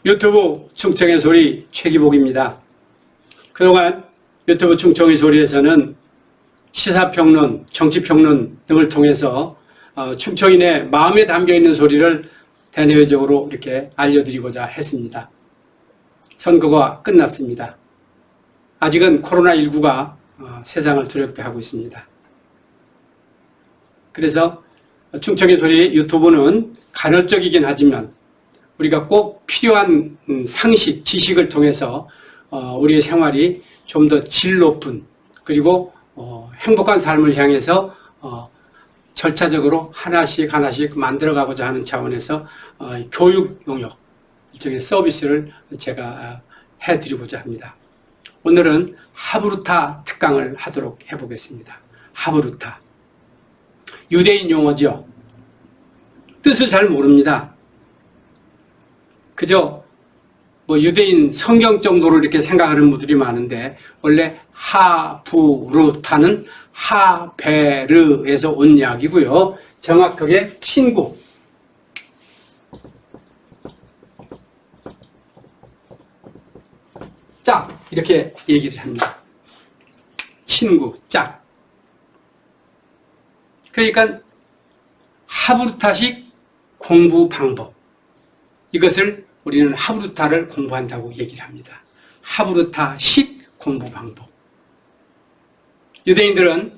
유튜브 충청의 소리 최기복입니다. 그동안 유튜브 충청의 소리에서는 시사평론, 정치평론 등을 통해서 충청인의 마음에 담겨있는 소리를 대내외적으로 이렇게 알려드리고자 했습니다. 선거가 끝났습니다. 아직은 코로나19가 세상을 두렵게 하고 있습니다. 그래서 충청의 소리 유튜브는 간헐적이긴 하지만 우리가 꼭 필요한 상식, 지식을 통해서 우리의 생활이 좀 더 질 높은 그리고 행복한 삶을 향해서 절차적으로 하나씩 만들어가고자 하는 차원에서 교육 용역, 일종의 서비스를 제가 해드리고자 합니다. 오늘은 하브루타 특강을 하도록 해보겠습니다. 하브루타. 유대인 용어죠. 뜻을 잘 모릅니다. 그저 유대인 성경 정도로 이렇게 생각하는 분들이 많은데 원래 하브루타는 하베르에서 온 이야기고요. 정확하게 친구. 짝 이렇게 얘기를 합니다. 친구, 짝. 그러니까 하브루타식 공부 방법. 이것을 우리는 하브루타를 공부한다고 얘기를 합니다. 하브루타식 공부 방법. 유대인들은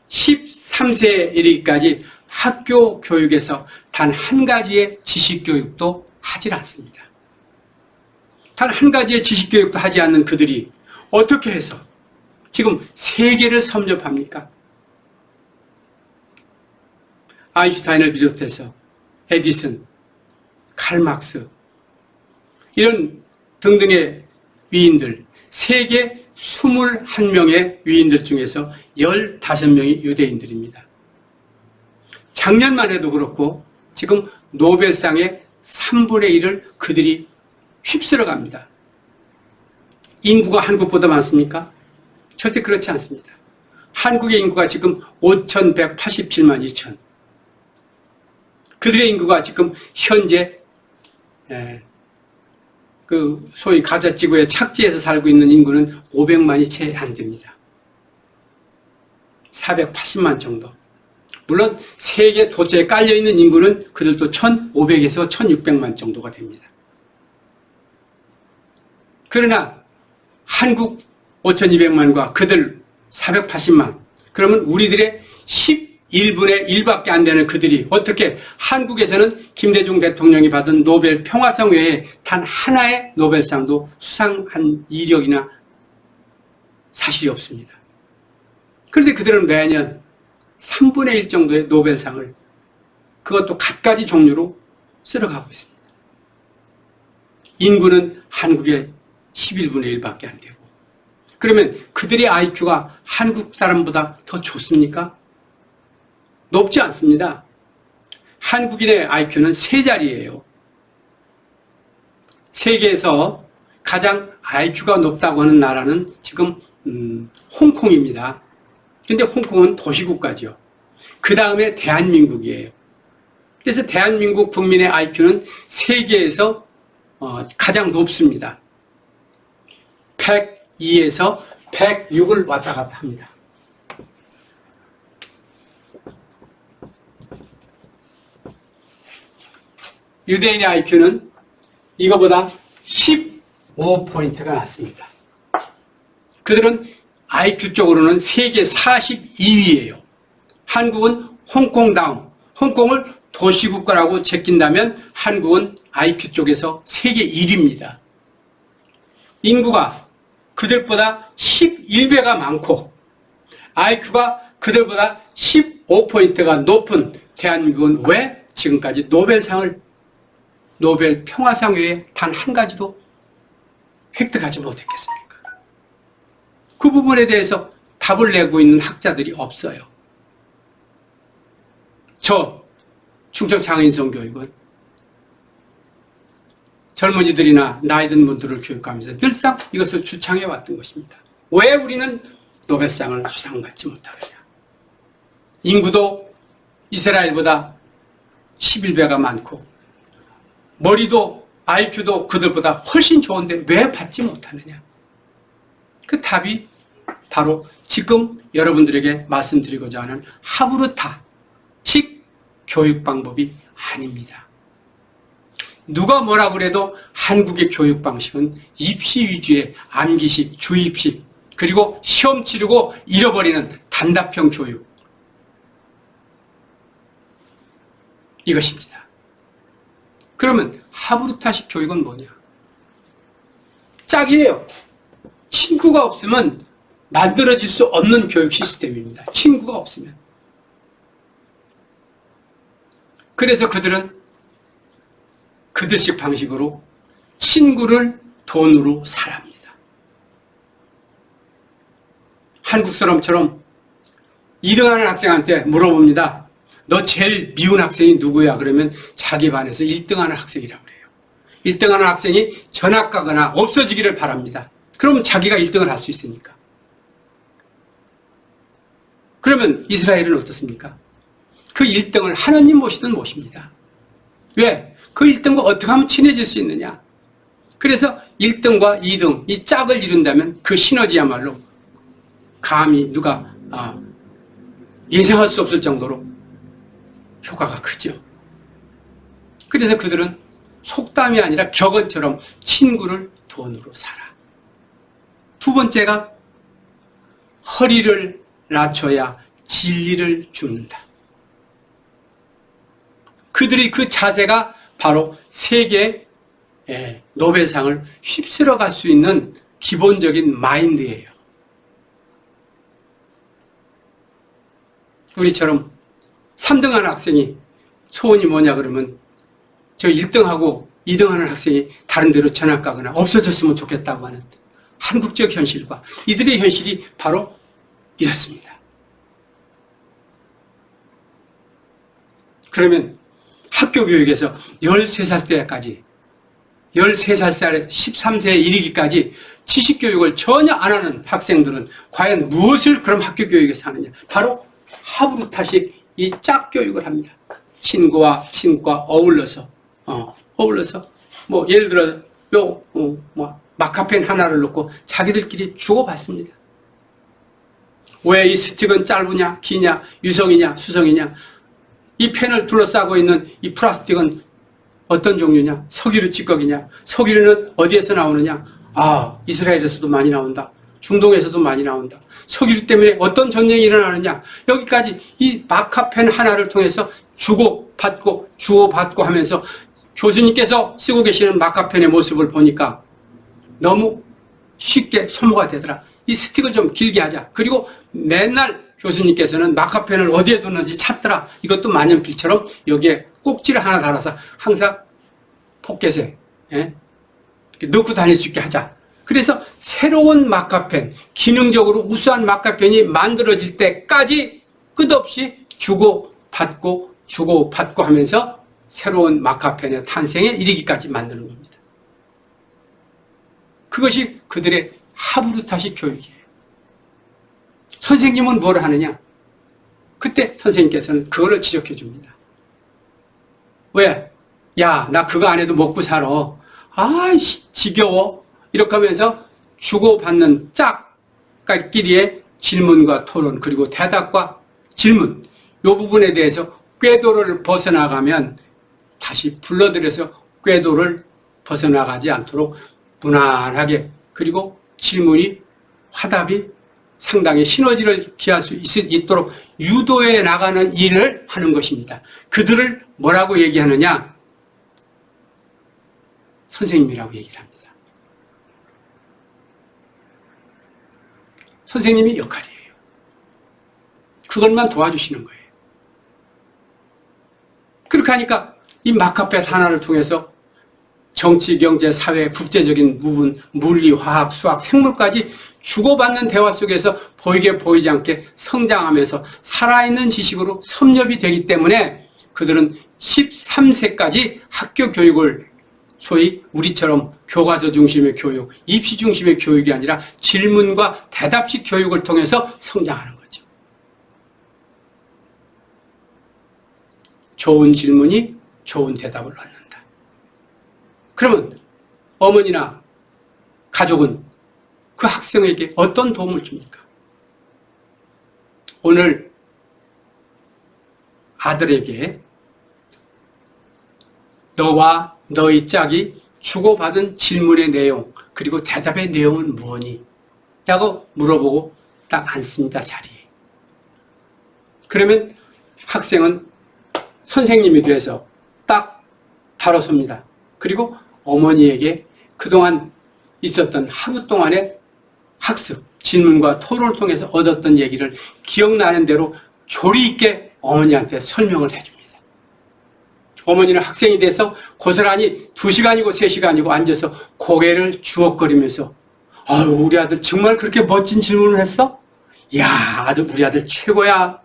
13세에 이르기까지 학교 교육에서 단 한 가지의 지식 교육도 하질 않습니다. 단 한 가지의 지식 교육도 하지 않는 그들이 어떻게 해서 지금 세계를 섭렵합니까? 아인슈타인을 비롯해서 에디슨, 칼막스 이런 등등의 위인들, 세계 21명의 위인들 중에서 15명이 유대인들입니다. 작년만 해도 그렇고 지금 노벨상의 3분의 1을 그들이 휩쓸어 갑니다. 인구가 한국보다 많습니까? 절대 그렇지 않습니다. 한국의 인구가 지금 5,187만 2천. 그들의 인구가 지금 현재 그 소위 가자지구의 착지에서 살고 있는 인구는 500만이 채 안 됩니다. 480만 정도. 물론 세계 도처에 깔려있는 인구는 그들도 1,500에서 1,600만 정도가 됩니다. 그러나 한국 5,200만과 그들 480만, 그러면 우리들의 11분의 1밖에 안 되는 그들이 어떻게 한국에서는 김대중 대통령이 받은 노벨 평화상 외에 단 하나의 노벨상도 수상한 이력이나 사실이 없습니다. 그런데 그들은 매년 3분의 1 정도의 노벨상을 그것도 갖가지 종류로 쓸어가고 있습니다. 인구는 한국의 11분의 1밖에 안 되고 그러면 그들의 IQ가 한국 사람보다 더 좋습니까? 높지 않습니다. 한국인의 IQ는 3자리예요. 세계에서 가장 IQ가 높다고 하는 나라는 지금 홍콩입니다. 그런데 홍콩은 도시국가죠. 그 다음에 대한민국이에요. 그래서 대한민국 국민의 IQ는 세계에서 가장 높습니다. 102에서 106을 왔다 갔다 합니다. 유대인의 IQ는 이거보다 15포인트가 낮습니다. 그들은 IQ 쪽으로는 세계 42위예요. 한국은 홍콩 다음, 홍콩을 도시국가라고 제낀다면 한국은 IQ 쪽에서 세계 1위입니다. 인구가 그들보다 11배가 많고 IQ가 그들보다 15포인트가 높은 대한민국은 왜 지금까지 노벨 평화상 외에 단 한 가지도 획득하지 못했겠습니까? 그 부분에 대해서 답을 내고 있는 학자들이 없어요. 저 충청장인성교육은 젊은이들이나 나이 든 분들을 교육하면서 늘상 이것을 주창해 왔던 것입니다. 왜 우리는 노벨상을 수상받지 못하느냐? 인구도 이스라엘보다 11배가 많고 머리도 IQ도 그들보다 훨씬 좋은데 왜 받지 못하느냐? 그 답이 바로 지금 여러분들에게 말씀드리고자 하는 하브르타식 교육 방법이 아닙니다. 누가 뭐라 그래도 한국의 교육 방식은 입시 위주의 암기식, 주입식, 그리고 시험 치르고 잃어버리는 단답형 교육. 이것입니다. 그러면 하브르타식 교육은 뭐냐? 짝이에요. 친구가 없으면 만들어질 수 없는 교육 시스템입니다. 친구가 없으면. 그래서 그들은 그들식 방식으로 친구를 돈으로 사랍니다. 한국 사람처럼 2등하는 학생한테 물어봅니다. 너 제일 미운 학생이 누구야? 그러면 자기 반에서 1등하는 학생이라고 그래요. 1등하는 학생이 전학 가거나 없어지기를 바랍니다. 그러면 자기가 1등을 할 수 있으니까. 그러면 이스라엘은 어떻습니까? 그 1등을 하느님 모시든 모십니다. 왜? 그 1등과 어떻게 하면 친해질 수 있느냐? 그래서 1등과 2등, 이 짝을 이룬다면 그 시너지야말로 감히 누가 예상할 수 없을 정도로 효과가 크죠. 그래서 그들은 속담이 아니라 격언처럼 친구를 돈으로 사라. 두 번째가 허리를 낮춰야 진리를 죽는다. 그들의 그 자세가 바로 세계 노벨상을 휩쓸어 갈 수 있는 기본적인 마인드예요. 우리처럼 3등하는 학생이 소원이 뭐냐 그러면 저 1등하고 2등하는 학생이 다른 데로 전학 가거나 없어졌으면 좋겠다고 하는 한국적 현실과 이들의 현실이 바로 이렇습니다. 그러면 학교 교육에서 13살 때까지 13살 13세에 이르기까지 지식교육을 전혀 안 하는 학생들은 과연 무엇을 그럼 학교 교육에서 하느냐? 바로 하브르타식 이 짝교육을 합니다. 친구와 어울러서 뭐 예를 들어 마카펜 하나를 놓고 자기들끼리 주고받습니다. 왜 이 스틱은 짧으냐, 기냐, 유성이냐, 수성이냐, 이 펜을 둘러싸고 있는 이 플라스틱은 어떤 종류냐, 석유류 찌꺼기냐, 석유류는 어디에서 나오느냐, 이스라엘에서도 많이 나온다. 중동에서도 많이 나온다. 석유류 때문에 어떤 전쟁이 일어나느냐, 여기까지 이 마카펜 하나를 통해서 주고받고 하면서 교수님께서 쓰고 계시는 마카펜의 모습을 보니까 너무 쉽게 소모가 되더라. 이 스틱을 좀 길게 하자. 그리고 맨날 교수님께서는 마카펜을 어디에 뒀는지 찾더라. 이것도 만년필처럼 여기에 꼭지를 하나 달아서 항상 포켓에 넣고 다닐 수 있게 하자. 그래서 새로운 마카펜, 기능적으로 우수한 마카펜이 만들어질 때까지 끝없이 주고받고 하면서 새로운 마카펜의 탄생에 이르기까지 만드는 겁니다. 그것이 그들의 하브르타식 교육이에요. 선생님은 뭘 하느냐? 그때 선생님께서는 그거를 지적해 줍니다. 왜? 야, 나 그거 안 해도 먹고 살아. 지겨워. 이렇게 하면서 주고받는 짝끼리의 질문과 토론, 그리고 대답과 질문, 이 부분에 대해서 궤도를 벗어나가면 다시 불러들여서 궤도를 벗어나가지 않도록 무난하게, 그리고 질문이, 화답이 상당히 시너지를 기할 수 있도록 유도해 나가는 일을 하는 것입니다. 그들을 뭐라고 얘기하느냐? 선생님이라고 얘기를 합니다. 선생님이 역할이에요. 그것만 도와주시는 거예요. 그렇게 하니까 이 마카펜 하나를 통해서 정치, 경제, 사회, 국제적인 부분, 물리, 화학, 수학, 생물까지 주고받는 대화 속에서 보이게 보이지 않게 성장하면서 살아있는 지식으로 섭렵이 되기 때문에 그들은 13세까지 학교 교육을 소위 우리처럼 교과서 중심의 교육, 입시 중심의 교육이 아니라 질문과 대답식 교육을 통해서 성장하는 거죠. 좋은 질문이 좋은 대답을 얻는다. 그러면 어머니나 가족은 그 학생에게 어떤 도움을 줍니까? 오늘 아들에게 너와 너희 짝이 주고받은 질문의 내용 그리고 대답의 내용은 무엇니? 라고 물어보고 딱 앉습니다. 자리에. 그러면 학생은 선생님이 돼서 딱 바로 섭니다. 그리고 어머니에게 그동안 있었던 하루 동안의 학습, 질문과 토론을 통해서 얻었던 얘기를 기억나는 대로 조리 있게 어머니한테 설명을 해줍니다. 어머니는 학생이 돼서 고스란히 2시간이고 3시간이고 앉아서 고개를 주걱거리면서 아유, 우리 아들 정말 그렇게 멋진 질문을 했어? 이야, 우리 아들 최고야.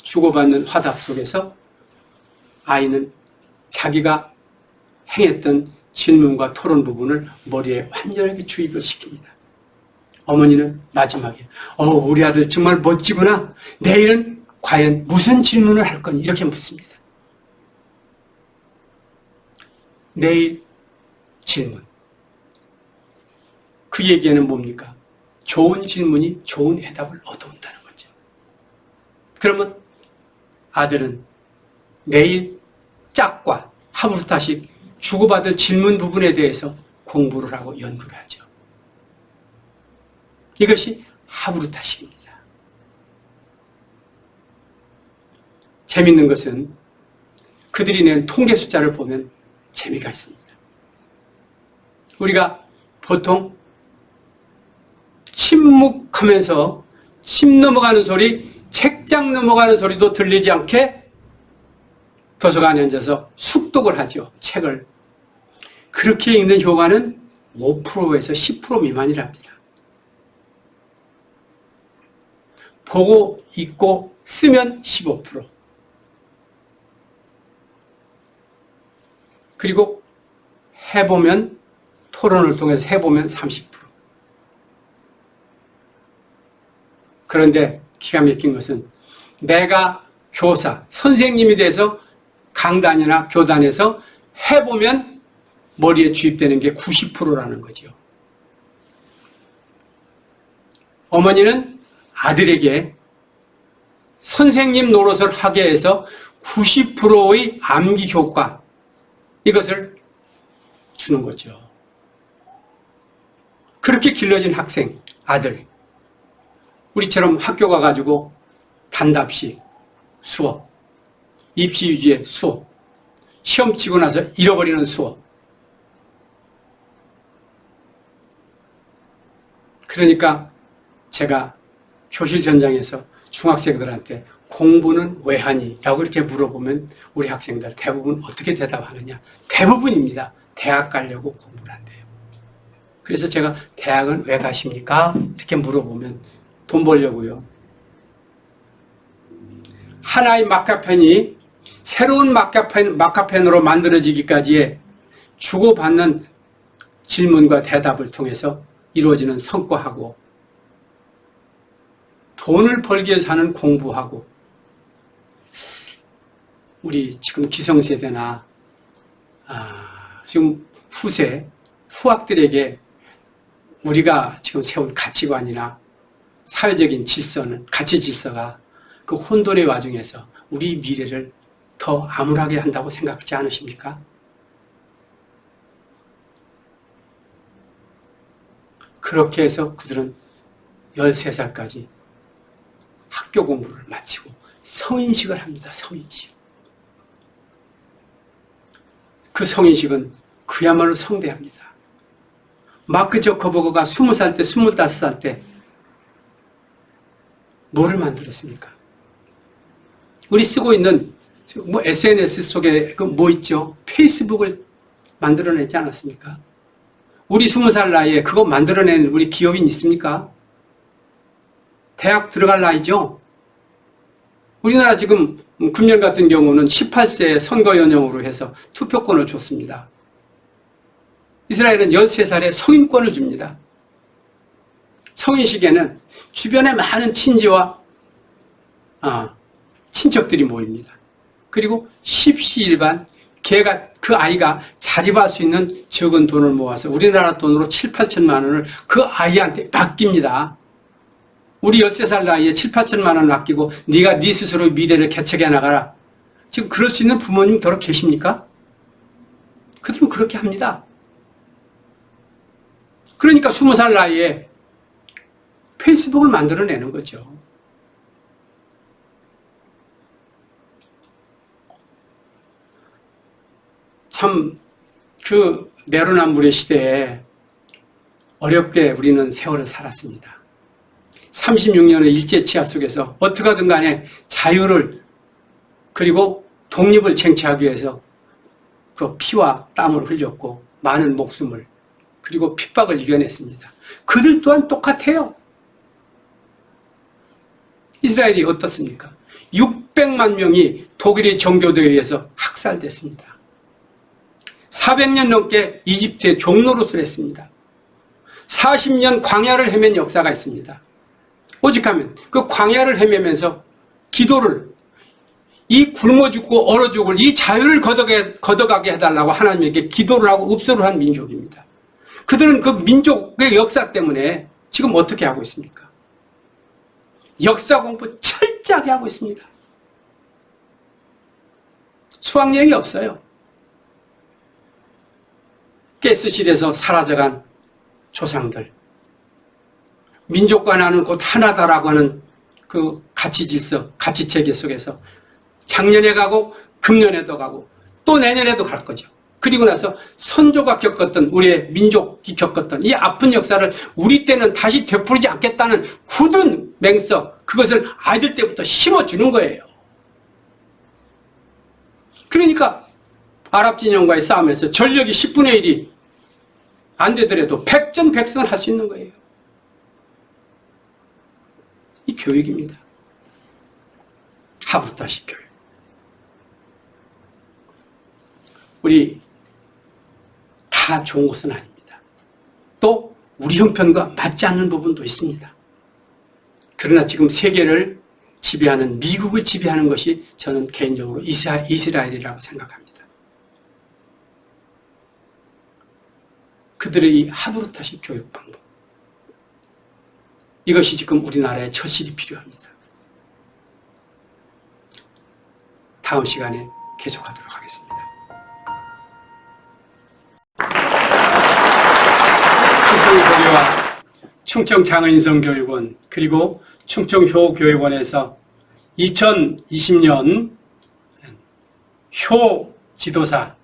주고받는 화답 속에서 아이는 자기가 행했던 질문과 토론 부분을 머리에 완전하게 주입을 시킵니다. 어머니는 마지막에 우리 아들 정말 멋지구나. 내일은 과연 무슨 질문을 할 거니? 이렇게 묻습니다. 내일 질문. 그 얘기에는 뭡니까? 좋은 질문이 좋은 해답을 얻어온다는 거죠. 그러면 아들은 내일 짝과 하루타씩 주고받을 질문 부분에 대해서 공부를 하고 연구를 하죠. 이것이 하루타식입니다. 재밌는 것은 그들이 낸 통계 숫자를 보면 재미가 있습니다. 우리가 보통 침묵하면서 침 넘어가는 소리, 책장 넘어가는 소리도 들리지 않게 도서관에 앉아서 숙독을 하죠. 책을. 그렇게 읽는 효과는 5%에서 10% 미만이랍니다. 보고 읽고 쓰면 15%. 그리고 해보면, 토론을 통해서 해보면 30%. 그런데 기가 막힌 것은 내가 교사, 선생님이 돼서 강단이나 교단에서 해보면 머리에 주입되는 게 90%라는 거죠. 어머니는 아들에게 선생님 노릇을 하게 해서 90%의 암기 효과, 이것을 주는 거죠. 그렇게 길러진 학생, 아들. 우리처럼 학교 가가지고 단답식 수업, 입시 유지의 수업, 시험 치고 나서 잃어버리는 수업. 그러니까 제가 교실 전장에서 중학생들한테 공부는 왜 하니? 라고 이렇게 물어보면 우리 학생들 대부분 어떻게 대답하느냐? 대부분입니다. 대학 가려고 공부를 한대요. 그래서 제가 대학은 왜 가십니까? 이렇게 물어보면 돈 벌려고요. 하나의 마카펜이 새로운 마카펜으로 만들어지기까지의 주고받는 질문과 대답을 통해서 이루어지는 성과하고 돈을 벌기 위해서 하는 공부하고 우리 지금 기성세대나 지금 후학들에게 우리가 지금 세운 가치관이나 사회적인 질서는, 가치 질서가 그 혼돈의 와중에서 우리 미래를 더 암울하게 한다고 생각하지 않으십니까? 그렇게 해서 그들은 13살까지 학교 공부를 마치고 성인식을 합니다. 성인식. 그 성인식은 그야말로 성대합니다. 마크 저커버그가 20살 때, 25살 때 뭐를 만들었습니까? 우리 쓰고 있는 SNS 속에 뭐 있죠? 페이스북을 만들어내지 않았습니까? 우리 20살 나이에 그거 만들어낸 우리 기업인 있습니까? 대학 들어갈 나이죠? 우리나라 지금 금년 같은 경우는 18세 선거 연령으로 해서 투표권을 줬습니다. 이스라엘은 13살에 성인권을 줍니다. 성인식에는 주변에 많은 친지와 친척들이 모입니다. 그리고 십시일반 개가 그 아이가 자립할 수 있는 적은 돈을 모아서 우리나라 돈으로 7, 8천만 원을 그 아이한테 맡깁니다. 우리 13살 나이에 7, 8천만 원을 맡기고 네가 네 스스로 미래를 개척해 나가라. 지금 그럴 수 있는 부모님 더러 계십니까? 그들은 그렇게 합니다. 그러니까 20살 나이에 페이스북을 만들어내는 거죠. 참 그 내로남불의 시대에 어렵게 우리는 세월을 살았습니다. 36년의 일제치하 속에서 어떻게 하든 간에 자유를 그리고 독립을 쟁취하기 위해서 그 피와 땀을 흘렸고 많은 목숨을 그리고 핍박을 이겨냈습니다. 그들 또한 똑같아요. 이스라엘이 어떻습니까? 600만 명이 독일의 정교도에 의해서 학살됐습니다. 400년 넘게 이집트의 종노릇을 했습니다. 40년 광야를 헤맨 역사가 있습니다. 오직하면 그 광야를 헤매면서 기도를 이 굶어 죽고 얼어 죽을 이 자유를 걷어가게 해달라고 하나님에게 기도를 하고 읍소를 한 민족입니다. 그들은 그 민족의 역사 때문에 지금 어떻게 하고 있습니까? 역사 공부 철저하게 하고 있습니다. 수학여행이 없어요. 가스실에서 사라져간 조상들, 민족과 나는 곧 하나다라고 하는 그 가치질서, 가치체계 속에서 작년에 가고 금년에도 가고 또 내년에도 갈 거죠. 그리고 나서 선조가 겪었던 우리의 민족이 겪었던 이 아픈 역사를 우리 때는 다시 되풀이지 않겠다는 굳은 맹석, 그것을 아이들 때부터 심어주는 거예요. 그러니까 아랍 진영과의 싸움에서 전력이 10분의 1이 안 되더라도 백전백승을 할 수 있는 거예요. 이 교육입니다. 하브르타식 교육. 우리 다 좋은 것은 아닙니다. 또 우리 형편과 맞지 않는 부분도 있습니다. 그러나 지금 세계를 지배하는 미국을 지배하는 것이 저는 개인적으로 이스라엘이라고 생각합니다. 그들의 이 하브르타식 교육 방법, 이것이 지금 우리나라에 절실히 필요합니다. 다음 시간에 계속하도록 하겠습니다. 충청교회와 충청장애인성교육원 그리고 충청효교육원에서 2020년 효 지도사,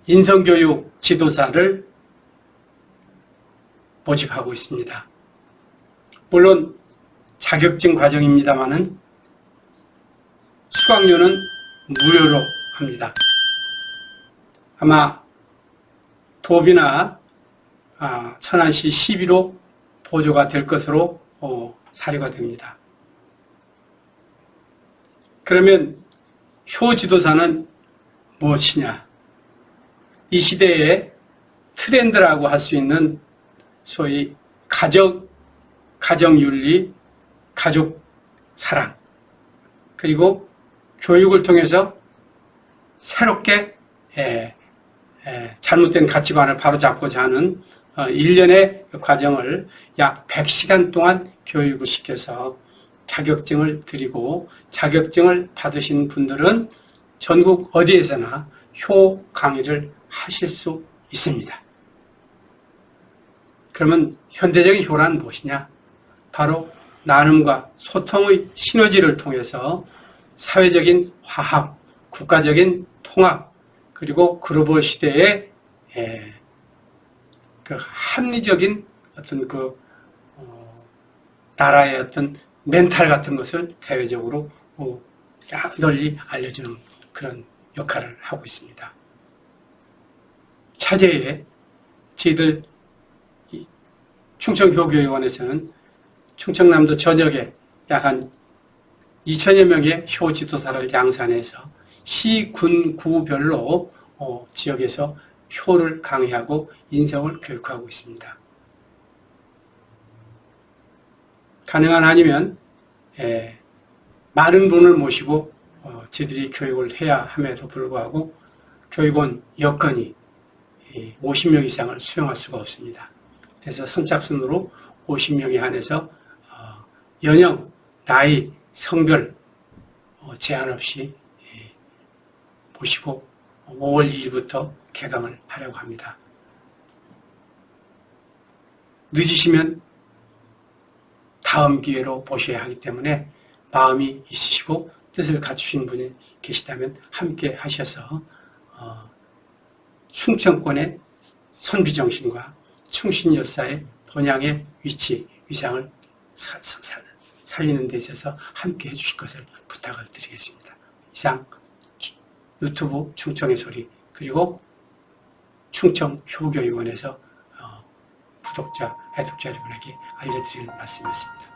인성교육 지도사를 모집하고 있습니다. 물론 자격증 과정입니다마는 수강료는 무료로 합니다. 아마 도비나 천안시 시비로 보조가 될 것으로 사료가 됩니다. 그러면 효 지도사는 무엇이냐? 이 시대의 트렌드라고 할 수 있는 소위 가정윤리, 가족 사랑, 그리고 교육을 통해서 새롭게 잘못된 가치관을 바로잡고자 하는 일련의 과정을 약 100시간 동안 교육을 시켜서 자격증을 드리고, 자격증을 받으신 분들은 전국 어디에서나 효 강의를 하실 수 있습니다. 그러면 현대적인 효란 무엇이냐? 바로 나눔과 소통의 시너지를 통해서 사회적인 화합, 국가적인 통합, 그리고 글로벌 시대의 그 합리적인 어떤 나라의 어떤 멘탈 같은 것을 대외적으로 널리 알려주는 그런 역할을 하고 있습니다. 차제에 저희들 충청효교육원에서는 충청남도 전역에 약 한 2천여 명의 효 지도사를 양산해서 시, 군, 구별로 지역에서 효를 강의하고 인성을 교육하고 있습니다. 가능한 아니면 많은 분을 모시고 저희들이 교육을 해야 함에도 불구하고 교육원 여건이 50명 이상을 수용할 수가 없습니다. 그래서 선착순으로 50명에 한해서 연령, 나이, 성별 제한 없이 모시고 5월 2일부터 개강을 하려고 합니다. 늦으시면 다음 기회로 모셔야 하기 때문에 마음이 있으시고 뜻을 갖추신 분이 계시다면 함께 하셔서 충청권의 선비정신과 충신여사의 본향의 위치, 위상을 살리는 데 있어서 함께 해주실 것을 부탁을 드리겠습니다. 이상 유튜브 충청의 소리 그리고 충청 효교위원회에서 구독자, 애독자 여러분에게 알려드리는 말씀이었습니다.